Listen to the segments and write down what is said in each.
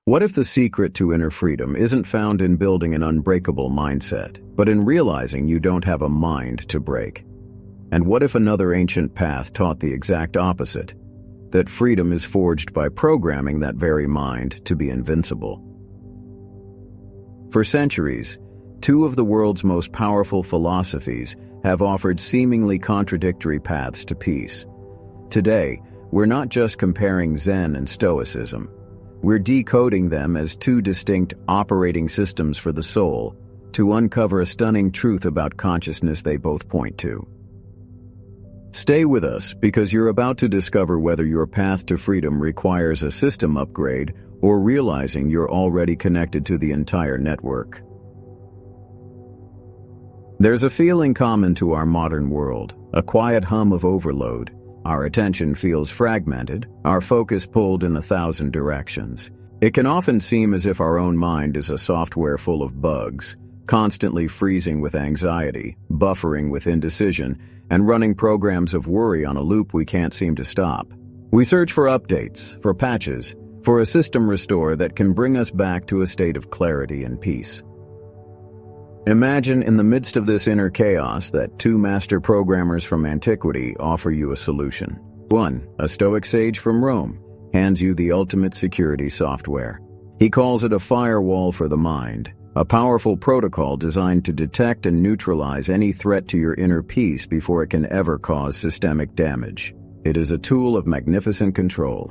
What if the secret to inner freedom isn't found in building an unbreakable mindset, but in realizing you don't have a mind to break? And what if another ancient path taught the exact opposite, that freedom is forged by programming that very mind to be invincible? For centuries, two of the world's most powerful philosophies have offered seemingly contradictory paths to peace. Today, we're not just comparing Zen and Stoicism. We're decoding them as two distinct operating systems for the soul to uncover a stunning truth about consciousness they both point to. Stay with us, because you're about to discover whether your path to freedom requires a system upgrade or realizing you're already connected to the entire network. There's a feeling common to our modern world, a quiet hum of overload. Our attention feels fragmented, our focus pulled in 1,000 directions. It can often seem as if our own mind is a software full of bugs, constantly freezing with anxiety, buffering with indecision, and running programs of worry on a loop we can't seem to stop. We search for updates, for patches, for a system restore that can bring us back to a state of clarity and peace. Imagine in the midst of this inner chaos that two master programmers from antiquity offer you a solution. One, a Stoic sage from Rome, hands you the ultimate security software. He calls it a firewall for the mind, a powerful protocol designed to detect and neutralize any threat to your inner peace before it can ever cause systemic damage. It is a tool of magnificent control.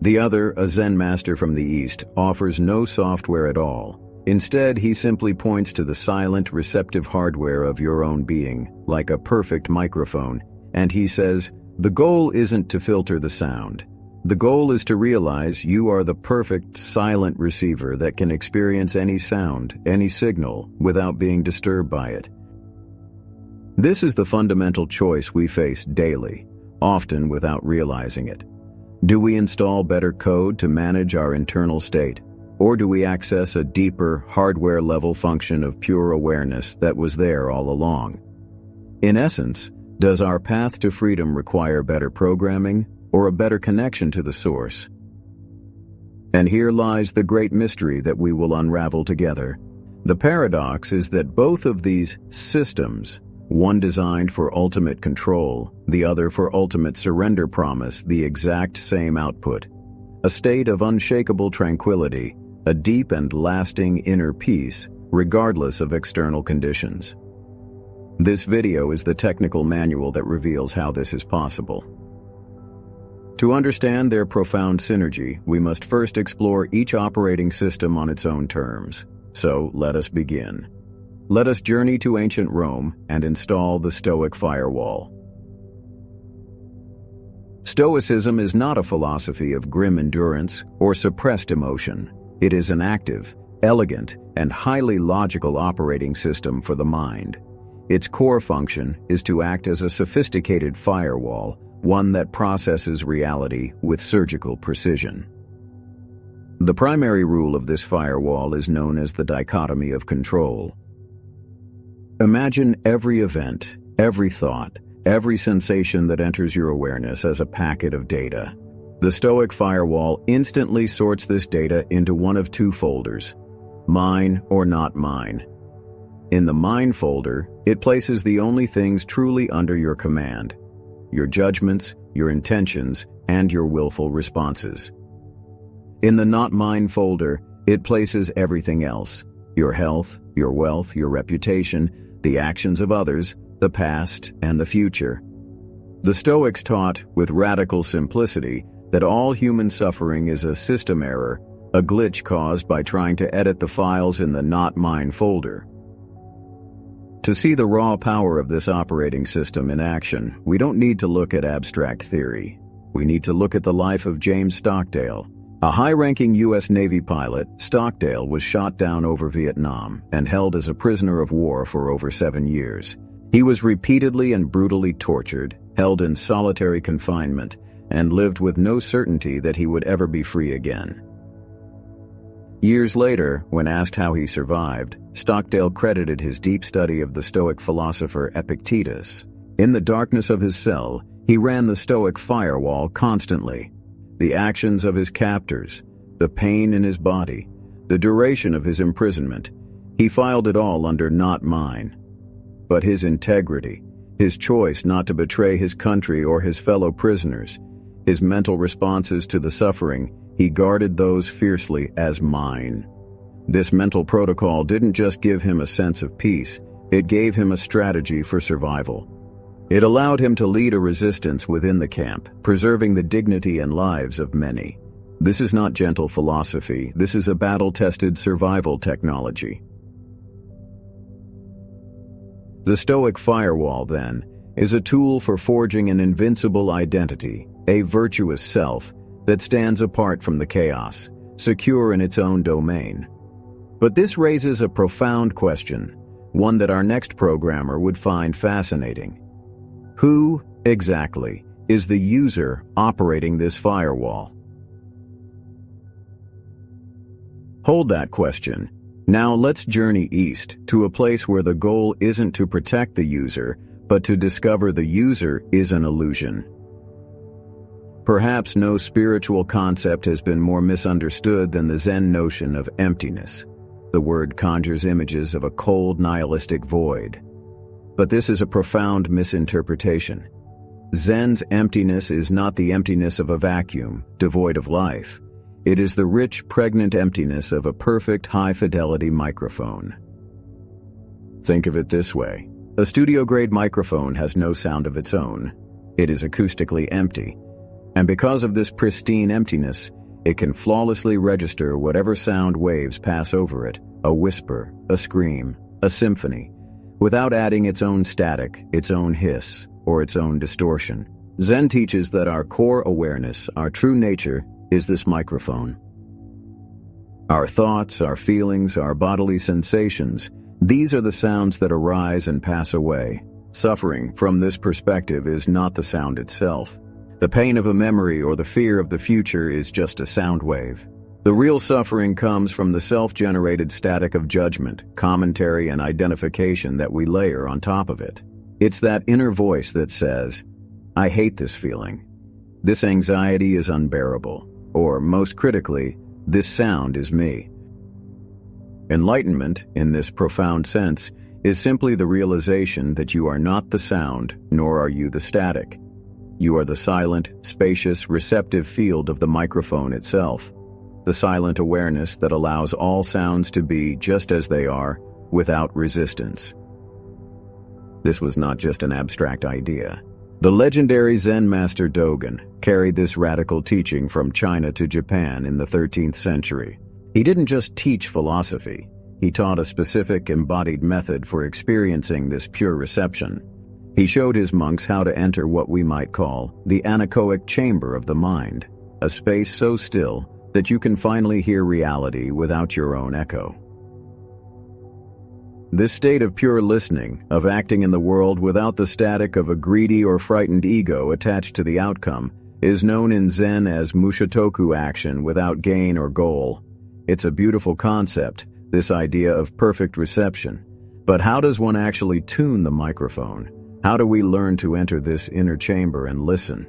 The other, a Zen master from the East, offers no software at all. Instead, he simply points to the silent, receptive hardware of your own being, like a perfect microphone, and he says, the goal isn't to filter the sound. The goal is to realize you are the perfect, silent receiver that can experience any sound, any signal, without being disturbed by it. This is the fundamental choice we face daily, often without realizing it. Do we install better code to manage our internal state? Or do we access a deeper, hardware-level function of pure awareness that was there all along? In essence, does our path to freedom require better programming or a better connection to the source? And here lies the great mystery that we will unravel together. The paradox is that both of these systems, one designed for ultimate control, the other for ultimate surrender, promise the exact same output: a state of unshakable tranquility, a deep and lasting inner peace, regardless of external conditions. This video is the technical manual that reveals how this is possible. To understand their profound synergy, we must first explore each operating system on its own terms. So let us begin. Let us journey to ancient Rome and install the Stoic Firewall. Stoicism is not a philosophy of grim endurance or suppressed emotion. It is an active, elegant, and highly logical operating system for the mind. Its core function is to act as a sophisticated firewall, one that processes reality with surgical precision. The primary rule of this firewall is known as the Dichotomy of Control. Imagine every event, every thought, every sensation that enters your awareness as a packet of data. The Stoic Firewall instantly sorts this data into one of two folders: mine or not mine. In the mine folder, it places the only things truly under your command: your judgments, your intentions, and your willful responses. In the not mine folder, it places everything else: your health, your wealth, your reputation, the actions of others, the past, and the future. The Stoics taught, with radical simplicity, that all human suffering is a system error, a glitch caused by trying to edit the files in the not mine folder. To see the raw power of this operating system in action, we don't need to look at abstract theory. We need to look at the life of James Stockdale. A high-ranking U.S. Navy pilot, Stockdale was shot down over Vietnam and held as a prisoner of war for over 7 years. He was repeatedly and brutally tortured, held in solitary confinement, and lived with no certainty that he would ever be free again. Years later, when asked how he survived, Stockdale credited his deep study of the Stoic philosopher Epictetus. In the darkness of his cell, he ran the Stoic Firewall constantly. The actions of his captors, the pain in his body, the duration of his imprisonment. He filed it all under "not mine." But his integrity, his choice not to betray his country or his fellow prisoners, his mental responses to the suffering, he guarded those fiercely as "mine." This mental protocol didn't just give him a sense of peace, it gave him a strategy for survival. It allowed him to lead a resistance within the camp, preserving the dignity and lives of many. This is not gentle philosophy, this is a battle-tested survival technology. The Stoic Firewall, then, is a tool for forging an invincible identity, a virtuous self that stands apart from the chaos, secure in its own domain. But this raises a profound question, one that our next programmer would find fascinating. Who, exactly, is the user operating this firewall? Hold that question. Now let's journey east to a place where the goal isn't to protect the user, but to discover the user is an illusion. Perhaps no spiritual concept has been more misunderstood than the Zen notion of emptiness. The word conjures images of a cold, nihilistic void. But this is a profound misinterpretation. Zen's emptiness is not the emptiness of a vacuum, devoid of life. It is the rich, pregnant emptiness of a perfect, high-fidelity microphone. Think of it this way. A studio-grade microphone has no sound of its own. It is acoustically empty. And because of this pristine emptiness, it can flawlessly register whatever sound waves pass over it, a whisper, a scream, a symphony, without adding its own static, its own hiss, or its own distortion. Zen teaches that our core awareness, our true nature, is this microphone. Our thoughts, our feelings, our bodily sensations, these are the sounds that arise and pass away. Suffering, from this perspective, is not the sound itself. The pain of a memory or the fear of the future is just a sound wave. The real suffering comes from the self-generated static of judgment, commentary, and identification that we layer on top of it. It's that inner voice that says, "I hate this feeling. This anxiety is unbearable." Or, most critically, "This sound is me." Enlightenment, in this profound sense, is simply the realization that you are not the sound, nor are you the static. You are the silent, spacious, receptive field of the microphone itself, the silent awareness that allows all sounds to be just as they are, without resistance. This was not just an abstract idea. The legendary Zen master Dogen carried this radical teaching from China to Japan in the 13th century. He didn't just teach philosophy, he taught a specific embodied method for experiencing this pure reception. He showed his monks how to enter what we might call the anechoic chamber of the mind, a space so still that you can finally hear reality without your own echo. This state of pure listening, of acting in the world without the static of a greedy or frightened ego attached to the outcome, is known in Zen as Mushotoku action without gain or goal. It's a beautiful concept, this idea of perfect reception. But how does one actually tune the microphone? How do we learn to enter this inner chamber and listen?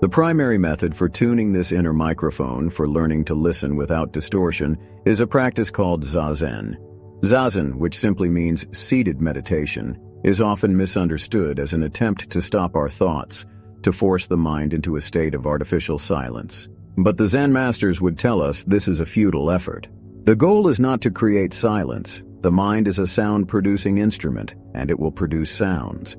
The primary method for tuning this inner microphone, for learning to listen without distortion, is a practice called Zazen. Zazen, which simply means seated meditation, is often misunderstood as an attempt to stop our thoughts, to force the mind into a state of artificial silence. But the Zen masters would tell us this is a futile effort. The goal is not to create silence. The mind is a sound-producing instrument, and it will produce sounds.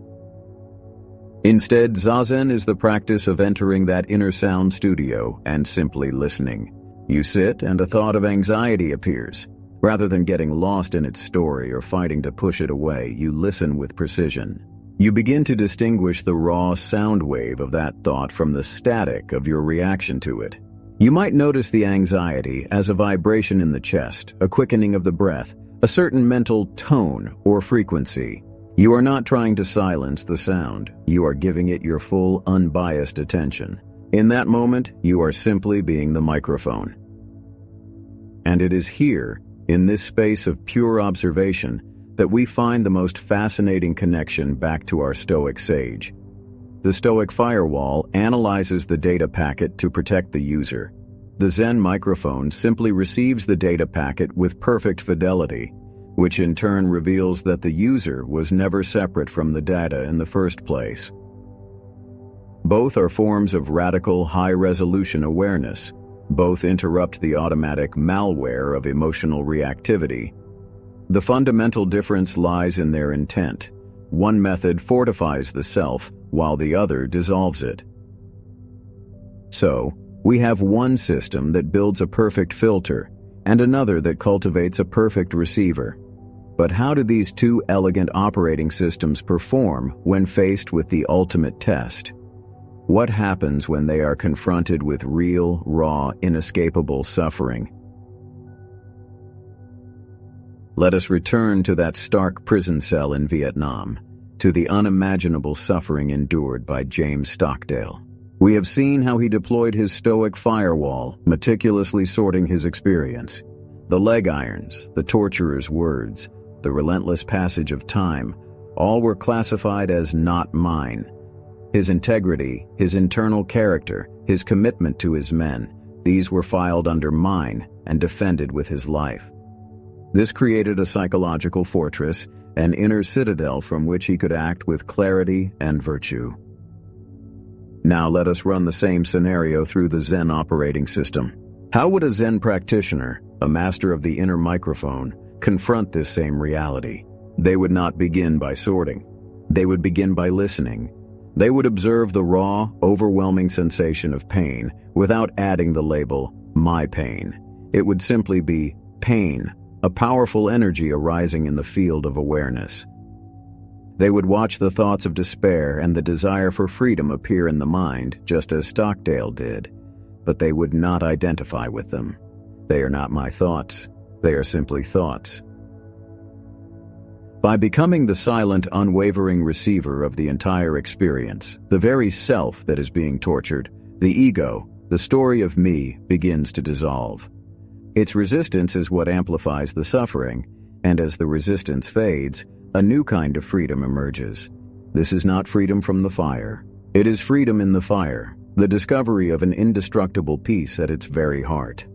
Instead, Zazen is the practice of entering that inner sound studio and simply listening. You sit and a thought of anxiety appears. Rather than getting lost in its story or fighting to push it away, you listen with precision. You begin to distinguish the raw sound wave of that thought from the static of your reaction to it. You might notice the anxiety as a vibration in the chest, a quickening of the breath, a certain mental tone or frequency. You are not trying to silence the sound. You are giving it your full, unbiased attention. In that moment, you are simply being the microphone. And it is here, in this space of pure observation, that we find the most fascinating connection back to our Stoic sage. the Stoic Firewall analyzes the data packet to protect the user. The Zen Microphone simply receives the data packet with perfect fidelity, which in turn reveals that the user was never separate from the data in the first place. Both are forms of radical high-resolution awareness. Both interrupt the automatic malware of emotional reactivity. The fundamental difference lies in their intent. One method fortifies the self, while the other dissolves it. So, we have one system that builds a perfect filter, and another that cultivates a perfect receiver. But how do these two elegant operating systems perform when faced with the ultimate test? What happens when they are confronted with real, raw, inescapable suffering? Let us return to that stark prison cell in Vietnam, to the unimaginable suffering endured by James Stockdale. We have seen how he deployed his Stoic Firewall, meticulously sorting his experience. The leg irons, the torturer's words, the relentless passage of time, all were classified as not mine. His integrity, his internal character, his commitment to his men, these were filed under mine and defended with his life. This created a psychological fortress, an inner citadel from which he could act with clarity and virtue. Now let us run the same scenario through the Zen operating system. How would a Zen practitioner, a master of the inner microphone, confront this same reality? They would not begin by sorting. They would begin by listening. They would observe the raw, overwhelming sensation of pain without adding the label, my pain. It would simply be pain, a powerful energy arising in the field of awareness. They would watch the thoughts of despair and the desire for freedom appear in the mind, just as Stockdale did, but they would not identify with them. They are not my thoughts. They are simply thoughts. By becoming the silent, unwavering receiver of the entire experience, the very self that is being tortured, the ego, the story of me, begins to dissolve. Its resistance is what amplifies the suffering, and as the resistance fades, a new kind of freedom emerges. This is not freedom from the fire. It is freedom in the fire, the discovery of an indestructible peace at its very heart.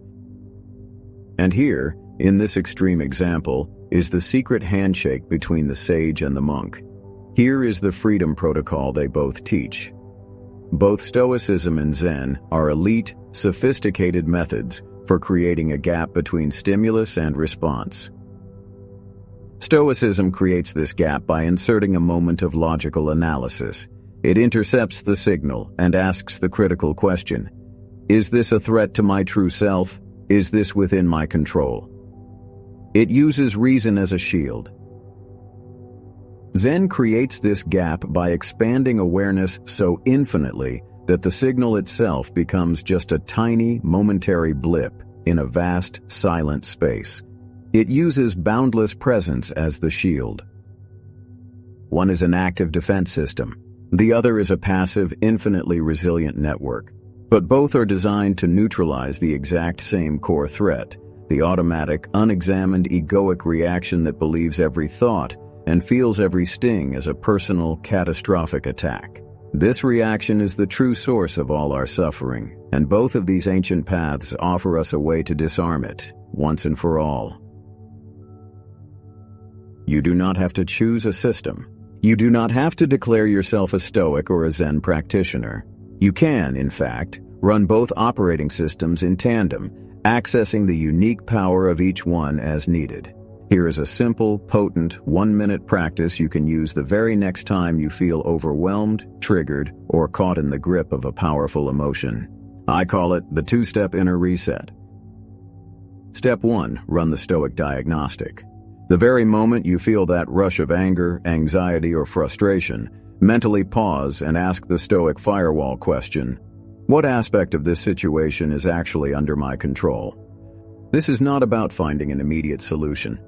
And here, in this extreme example, is the secret handshake between the sage and the monk. Here is the freedom protocol they both teach. Both Stoicism and Zen are elite, sophisticated methods for creating a gap between stimulus and response. Stoicism creates this gap by inserting a moment of logical analysis. It intercepts the signal and asks the critical question: is this a threat to my true self? Is this within my control? It uses reason as a shield. Zen creates this gap by expanding awareness so infinitely that the signal itself becomes just a tiny, momentary blip in a vast, silent space. It uses boundless presence as the shield. One is an active defense system. The other is a passive, infinitely resilient network. But both are designed to neutralize the exact same core threat, the automatic, unexamined egoic reaction that believes every thought and feels every sting as a personal, catastrophic attack. This reaction is the true source of all our suffering, and both of these ancient paths offer us a way to disarm it, once and for all. You do not have to choose a system. You do not have to declare yourself a Stoic or a Zen practitioner. You can, in fact, run both operating systems in tandem, accessing the unique power of each one as needed. Here is a simple, potent, 1-minute practice you can use the very next time you feel overwhelmed, triggered, or caught in the grip of a powerful emotion. I call it the 2-step inner reset. Step 1, run the Stoic diagnostic. The very moment you feel that rush of anger, anxiety, or frustration, mentally pause and ask the Stoic Firewall question: what aspect of this situation is actually under my control? This is not about finding an immediate solution.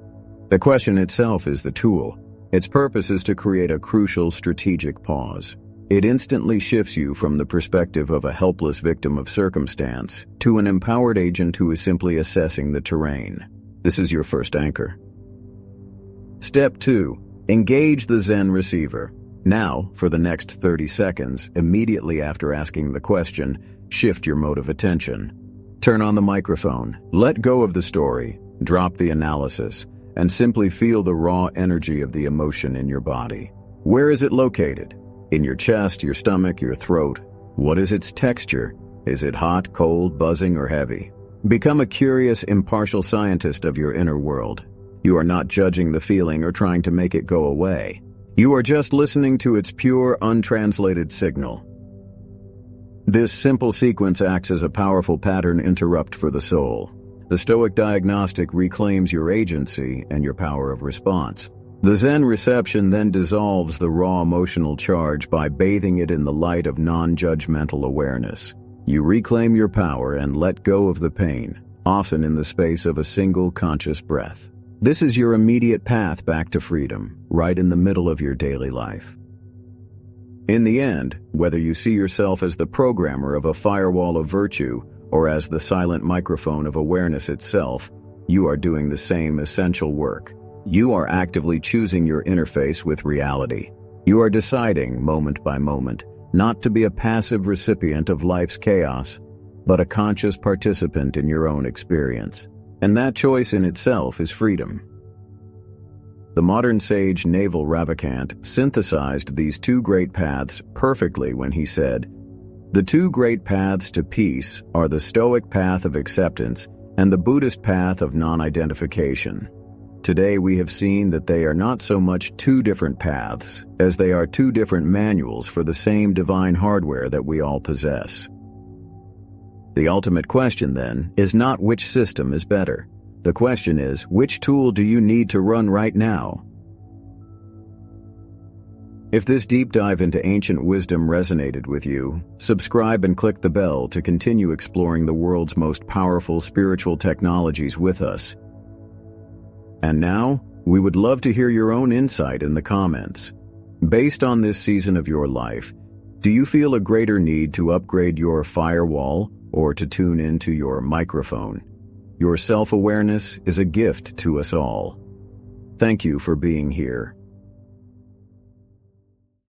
The question itself is the tool. Its purpose is to create a crucial strategic pause. It instantly shifts you from the perspective of a helpless victim of circumstance to an empowered agent who is simply assessing the terrain. This is your first anchor. Step 2. Engage the Zen receiver. Now, for the next 30 seconds, immediately after asking the question, shift your mode of attention. Turn on the microphone, let go of the story, drop the analysis, and simply feel the raw energy of the emotion in your body. Where is it located? In your chest, your stomach, your throat? What is its texture? Is it hot, cold, buzzing, or heavy? Become a curious, impartial scientist of your inner world. You are not judging the feeling or trying to make it go away. You are just listening to its pure, untranslated signal. This simple sequence acts as a powerful pattern interrupt for the soul. The Stoic diagnostic reclaims your agency and your power of response. The Zen reception then dissolves the raw emotional charge by bathing it in the light of non-judgmental awareness. You reclaim your power and let go of the pain, often in the space of a single conscious breath. This is your immediate path back to freedom, right in the middle of your daily life. In the end, whether you see yourself as the programmer of a firewall of virtue or as the silent microphone of awareness itself, you are doing the same essential work. You are actively choosing your interface with reality. You are deciding, moment by moment, not to be a passive recipient of life's chaos, but a conscious participant in your own experience. And that choice in itself is freedom. The modern sage Naval Ravikant synthesized these two great paths perfectly when he said, "The two great paths to peace are the Stoic path of acceptance and the Buddhist path of non-identification." Today we have seen that they are not so much two different paths as they are two different manuals for the same divine hardware that we all possess. The ultimate question, then, is not which system is better. The question is, which tool do you need to run right now? If this deep dive into ancient wisdom resonated with you, subscribe and click the bell to continue exploring the world's most powerful spiritual technologies with us. And now, we would love to hear your own insight in the comments. Based on this season of your life, do you feel a greater need to upgrade your firewall or to tune into your microphone? Your self-awareness is a gift to us all. Thank you for being here.